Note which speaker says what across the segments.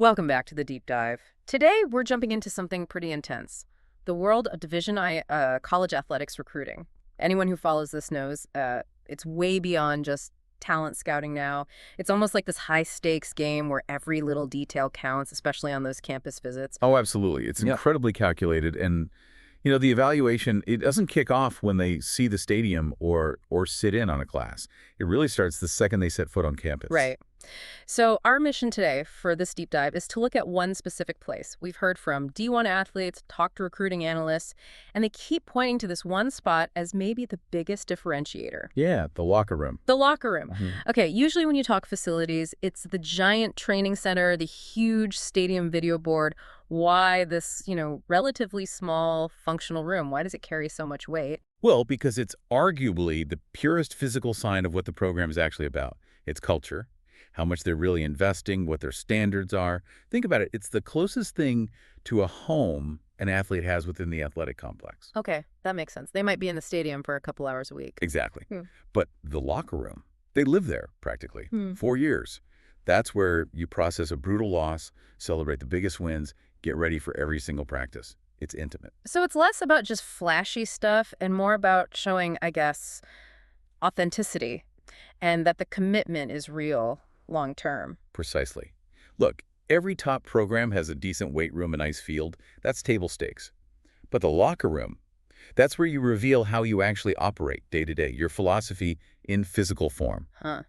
Speaker 1: Welcome back to the deep dive. Today, we're jumping into something pretty intense, the world of Division I college athletics recruiting. Anyone who follows this knows it's way beyond just talent scouting now. It's almost like this high-stakes game where every little detail counts, especially on those campus visits.
Speaker 2: Oh, absolutely. It's incredibly calculated. And, the evaluation, it doesn't kick off when they see the stadium or sit in on a class. It really starts the second they set foot on campus.
Speaker 1: Right. So our mission today for this deep dive is to look at one specific place. We've heard from D1 athletes, talked to recruiting analysts, and they keep pointing to this one spot as maybe the biggest differentiator.
Speaker 2: Yeah, the locker room.
Speaker 1: The locker room.
Speaker 2: Mhm.
Speaker 1: Okay, usually when you talk facilities, it's the giant training center, the huge stadium video board. Why this, relatively small functional room? Why does it carry so much weight?
Speaker 2: Well, because it's arguably the purest physical sign of what the program is actually about. It's culture, how much they're really investing, what their standards are. Think about it. It's the closest thing to a home an athlete has within the athletic complex.
Speaker 1: Okay, that makes sense. They might be in the stadium for a couple hours a week.
Speaker 2: Exactly.
Speaker 1: Hmm.
Speaker 2: But the locker room, they live there practically. 4 years. That's where you process a brutal loss, celebrate the biggest wins, get ready for every single practice. It's intimate.
Speaker 1: So it's less about just flashy stuff and more about showing, I guess, authenticity and that the commitment is real long term.
Speaker 2: Precisely. Look, every top program has a decent weight room and ice field. That's table stakes. But the locker room, that's where you reveal how you actually operate day to day, your philosophy in physical form.
Speaker 1: Huh.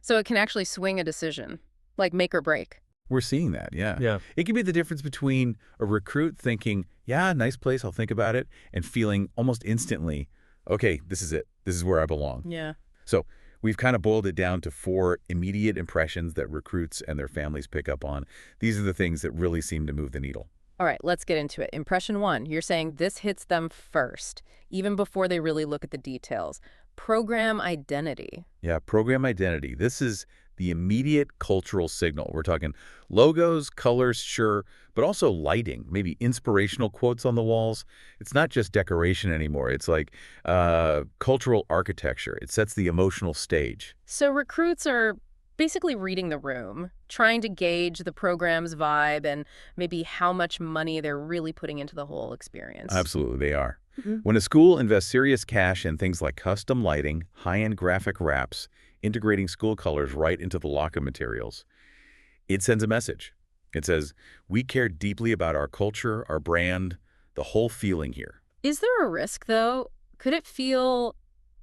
Speaker 1: So it can actually swing a decision, like make or break.
Speaker 2: We're seeing that, yeah.
Speaker 3: Yeah.
Speaker 2: It can be the difference between a recruit thinking, yeah, nice place, I'll think about it, and feeling almost instantly, okay, this is it. This is where I belong.
Speaker 1: Yeah.
Speaker 2: So we've kind of boiled it down to 4 immediate impressions that recruits and their families pick up on. These are the things that really seem to move the needle.
Speaker 1: All right, let's get into it. Impression 1, you're saying this hits them first, even before they really look at the details. Program identity.
Speaker 2: Yeah, program identity. This is the immediate cultural signal. We're talking logos, colors, sure, but also lighting, maybe inspirational quotes on the walls. It's not just decoration anymore. It's like cultural architecture. It sets the emotional stage.
Speaker 1: So recruits are basically reading the room, trying to gauge the program's vibe and maybe how much money they're really putting into the whole experience.
Speaker 2: Absolutely, they are. When a school invests serious cash in things like custom lighting, high-end graphic wraps, integrating school colors right into the locker materials, it sends a message. It says, we care deeply about our culture, our brand, the whole feeling here.
Speaker 1: Is there a risk, though? Could it feel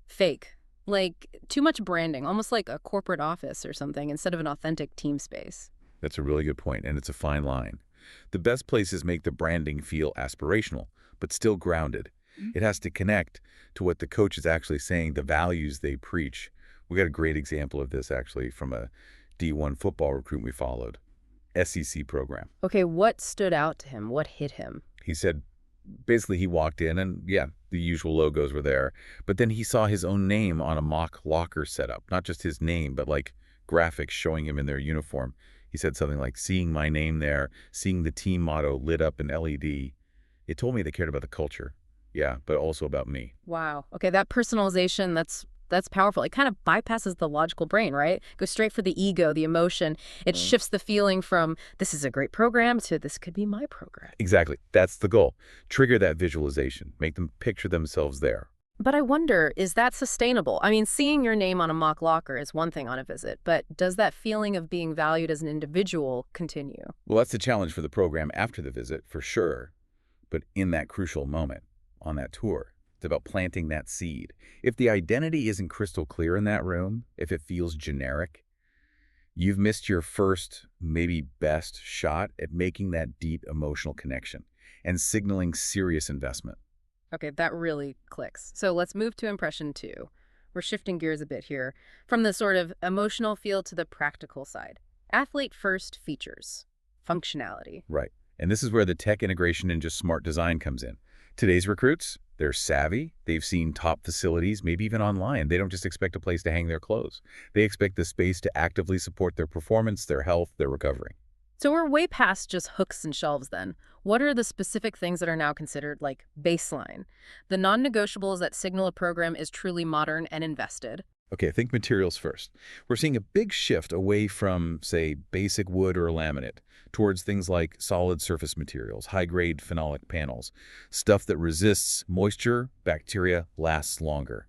Speaker 1: fake? Like too much branding, almost like a corporate office or something, instead of an authentic team space?
Speaker 2: That's a really good point, and it's a fine line. The best places make the branding feel aspirational, but still grounded. It has to connect to what the coach is actually saying, the values they preach. We got a great example of this, actually, from a D1 football recruit we followed, SEC program.
Speaker 1: Okay, what stood out to him? What hit him?
Speaker 2: He said, basically, he walked in and, yeah, the usual logos were there. But then he saw his own name on a mock locker setup. Not just his name, but like graphics showing him in their uniform. He said something like, seeing my name there, seeing the team motto lit up in LED. It told me they cared about the culture. Yeah, but also about me.
Speaker 1: Wow. Okay, that personalization, that's powerful. It kind of bypasses the logical brain, right? Goes straight for the ego, the emotion. It shifts the feeling from this is a great program to this could be my program.
Speaker 2: Exactly. That's the goal. Trigger that visualization. Make them picture themselves there.
Speaker 1: But I wonder, is that sustainable? I mean, seeing your name on a mock locker is one thing on a visit, but does that feeling of being valued as an individual continue?
Speaker 2: Well, that's the challenge for the program after the visit, for sure. But in that crucial moment, on that tour, it's about planting that seed. If the identity isn't crystal clear in that room, if it feels generic, you've missed your first, maybe best shot at making that deep emotional connection and signaling serious investment.
Speaker 1: Okay, that really clicks. So let's move to impression 2. We're shifting gears a bit here from the sort of emotional feel to the practical side. Athlete first features, functionality.
Speaker 2: Right. And this is where the tech integration and just smart design comes in. Today's recruits, they're savvy. They've seen top facilities, maybe even online. They don't just expect a place to hang their clothes. They expect the space to actively support their performance, their health, their recovery.
Speaker 1: So we're way past just hooks and shelves then. What are the specific things that are now considered like baseline? The non-negotiables that signal a program is truly modern and invested.
Speaker 2: Okay, think materials first. We're seeing a big shift away from, say, basic wood or laminate towards things like solid surface materials, high-grade phenolic panels, stuff that resists moisture, bacteria, lasts longer.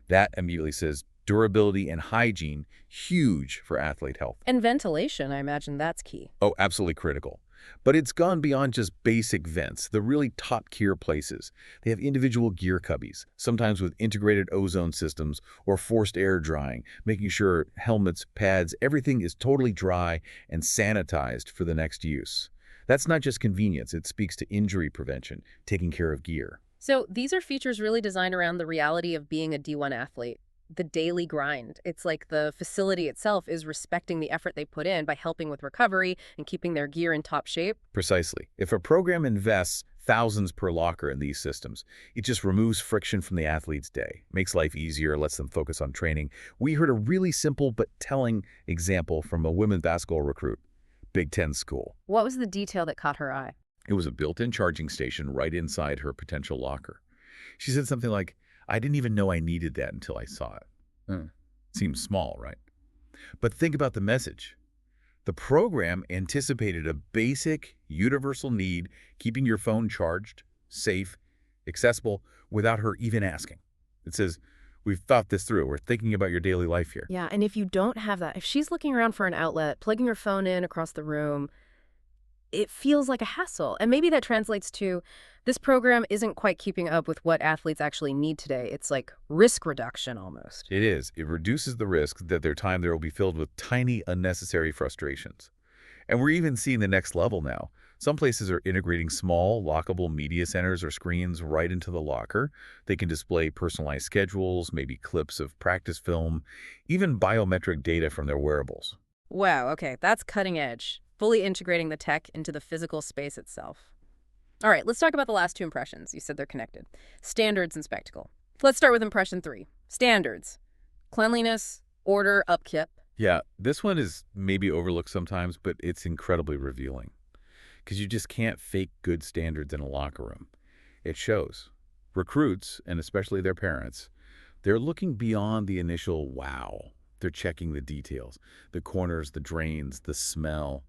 Speaker 2: That immediately says durability and hygiene, huge for athlete health.
Speaker 1: And ventilation, I imagine that's key.
Speaker 2: Oh, absolutely critical. But it's gone beyond just basic vents, the really top-tier places. They have individual gear cubbies, sometimes with integrated ozone systems or forced air drying, making sure helmets, pads, everything is totally dry and sanitized for the next use. That's not just convenience, it speaks to injury prevention, taking care of gear.
Speaker 1: So these are features really designed around the reality of being a D1 athlete, the daily grind. It's like the facility itself is respecting the effort they put in by helping with recovery and keeping their gear in top shape.
Speaker 2: Precisely. If a program invests thousands per locker in these systems, it just removes friction from the athlete's day, makes life easier, lets them focus on training. We heard a really simple but telling example from a women's basketball recruit, Big Ten school.
Speaker 1: What was the detail that caught her eye?
Speaker 2: It was a built-in charging station right inside her potential locker. She said something like, "I didn't even know I needed that until I saw it." Seems small, right? But think about the message. The program anticipated a basic, universal need, keeping your phone charged, safe, accessible, without her even asking. It says, "We've thought this through. We're thinking about your daily life here."
Speaker 1: Yeah, and if you don't have that, if she's looking around for an outlet, plugging her phone in across the room, it feels like a hassle. And maybe that translates to this program isn't quite keeping up with what athletes actually need today. It's like risk reduction almost.
Speaker 2: It is. It reduces the risk that their time there will be filled with tiny, unnecessary frustrations. And we're even seeing the next level now. Some places are integrating small, lockable media centers or screens right into the locker. They can display personalized schedules, maybe clips of practice film, even biometric data from their wearables.
Speaker 1: Wow, okay, that's cutting edge. Fully integrating the tech into the physical space itself. All right, let's talk about the last two impressions. You said they're connected. Standards and spectacle. Let's start with impression 3. Standards. Cleanliness, order, upkeep.
Speaker 2: Yeah, this one is maybe overlooked sometimes, but it's incredibly revealing. Because you just can't fake good standards in a locker room. It shows. Recruits, and especially their parents, they're looking beyond the initial wow. They're checking the details, the corners, the drains, the smell.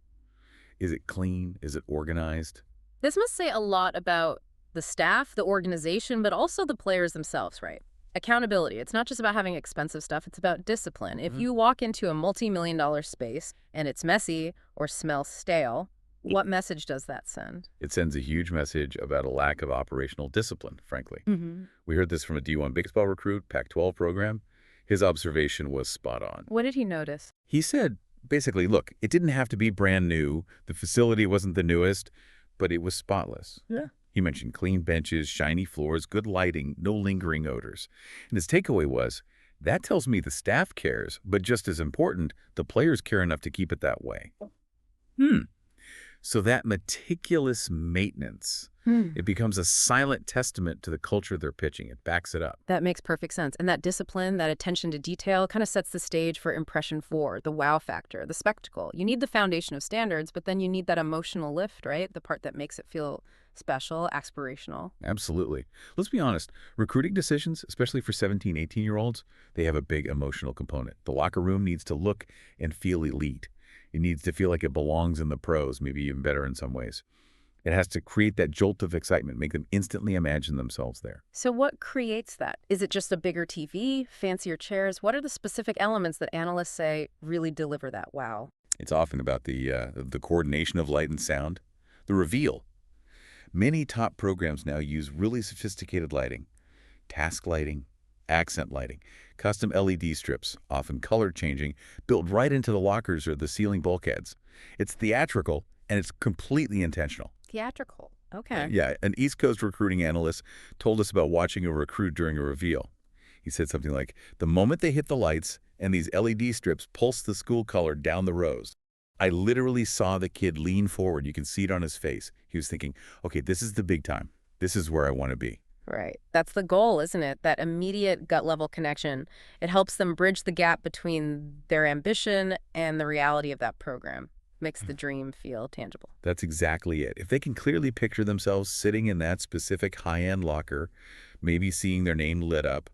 Speaker 2: Is it clean? Is it organized?
Speaker 1: This must say a lot about the staff, the organization, but also the players themselves, right? Accountability. It's not just about having expensive stuff, it's about discipline. If you walk into a multi-million-dollar space and it's messy or smells stale, what message does that send?
Speaker 2: It sends a huge message about a lack of operational discipline, frankly.
Speaker 1: Mm-hmm.
Speaker 2: We heard this from a D1 baseball recruit, Pac-12 program. His observation was spot on.
Speaker 1: What did he notice?
Speaker 2: He said, basically, look, it didn't have to be brand new. The facility wasn't the newest, but it was spotless.
Speaker 1: Yeah.
Speaker 2: He mentioned clean benches, shiny floors, good lighting, no lingering odors. And his takeaway was, that tells me the staff cares, but just as important, the players care enough to keep it that way. So that meticulous maintenance, it becomes a silent testament to the culture they're pitching. It backs it up.
Speaker 1: That makes perfect sense. And that discipline, that attention to detail kind of sets the stage for impression 4, the wow factor, the spectacle. You need the foundation of standards, but then you need that emotional lift, right? The part that makes it feel special, aspirational.
Speaker 2: Absolutely. Let's be honest. Recruiting decisions, especially for 17, 18-year-olds, they have a big emotional component. The locker room needs to look and feel elite. It needs to feel like it belongs in the pros, maybe even better in some ways. It has to create that jolt of excitement, make them instantly imagine themselves there.
Speaker 1: So what creates that? Is it just a bigger TV, fancier chairs? What are the specific elements that analysts say really deliver that wow?
Speaker 2: It's often about the coordination of light and sound, the reveal. Many top programs now use really sophisticated lighting, task lighting, accent lighting, custom LED strips, often color changing, built right into the lockers or the ceiling bulkheads. It's theatrical and it's completely intentional.
Speaker 1: Theatrical. Okay.
Speaker 2: Yeah, an East Coast recruiting analyst told us about watching a recruit during a reveal. He said something like, the moment they hit the lights and these LED strips pulse the school color down the rows, I literally saw the kid lean forward. You can see it on his face. He was thinking, okay, this is the big time. This is where I want to be.
Speaker 1: Right. That's the goal, isn't it? That immediate gut-level connection. It helps them bridge the gap between their ambition and the reality of that program. Makes the dream feel tangible.
Speaker 2: That's exactly it. If they can clearly picture themselves sitting in that specific high-end locker, maybe seeing their name lit up,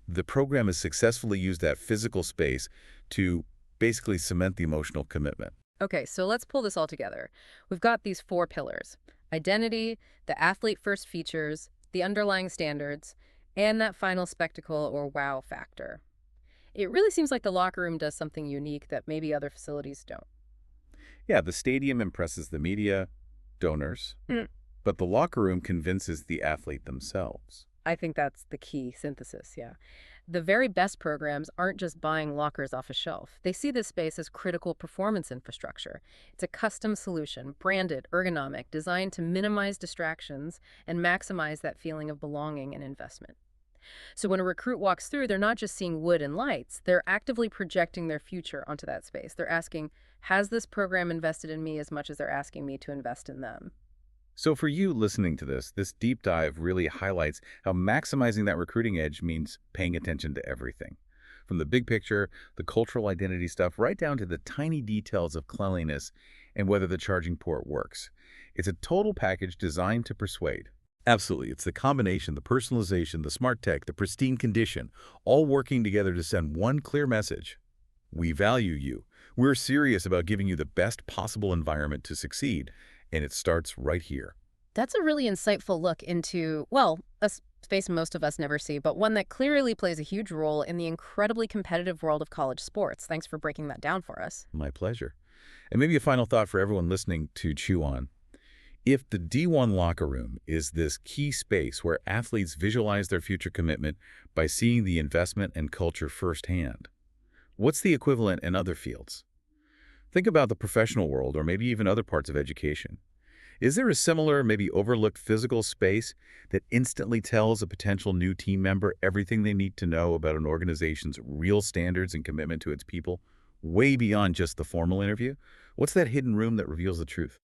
Speaker 2: The program has successfully used that physical space to basically cement the emotional commitment.
Speaker 1: Okay, so let's pull this all together. We've got these four pillars: identity, the athlete first features, the underlying standards, and that final spectacle or wow factor. It really seems like the locker room does something unique that maybe other facilities don't.
Speaker 2: Yeah, the stadium impresses the media, donors, but the locker room convinces the athlete themselves.
Speaker 1: I think that's the key synthesis, yeah. The very best programs aren't just buying lockers off a shelf. They see this space as critical performance infrastructure. It's a custom solution, branded, ergonomic, designed to minimize distractions and maximize that feeling of belonging and investment. So when a recruit walks through, they're not just seeing wood and lights, they're actively projecting their future onto that space. They're asking, has this program invested in me as much as they're asking me to invest in them?
Speaker 2: So for you listening to this deep dive really highlights how maximizing that recruiting edge means paying attention to everything. From the big picture, the cultural identity stuff, right down to the tiny details of cleanliness and whether the charging port works. It's a total package designed to persuade. Absolutely. It's the combination, the personalization, the smart tech, the pristine condition, all working together to send one clear message. We value you. We're serious about giving you the best possible environment to succeed, and it starts right here.
Speaker 1: That's a really insightful look into, well, a space most of us never see, but one that clearly plays a huge role in the incredibly competitive world of college sports. Thanks for breaking that down for us.
Speaker 2: My pleasure. And maybe a final thought for everyone listening to chew on. If the D1 locker room is this key space where athletes visualize their future commitment by seeing the investment and culture firsthand, what's the equivalent in other fields? Think about the professional world or maybe even other parts of education. Is there a similar, maybe overlooked physical space that instantly tells a potential new team member everything they need to know about an organization's real standards and commitment to its people, way beyond just the formal interview? What's that hidden room that reveals the truth?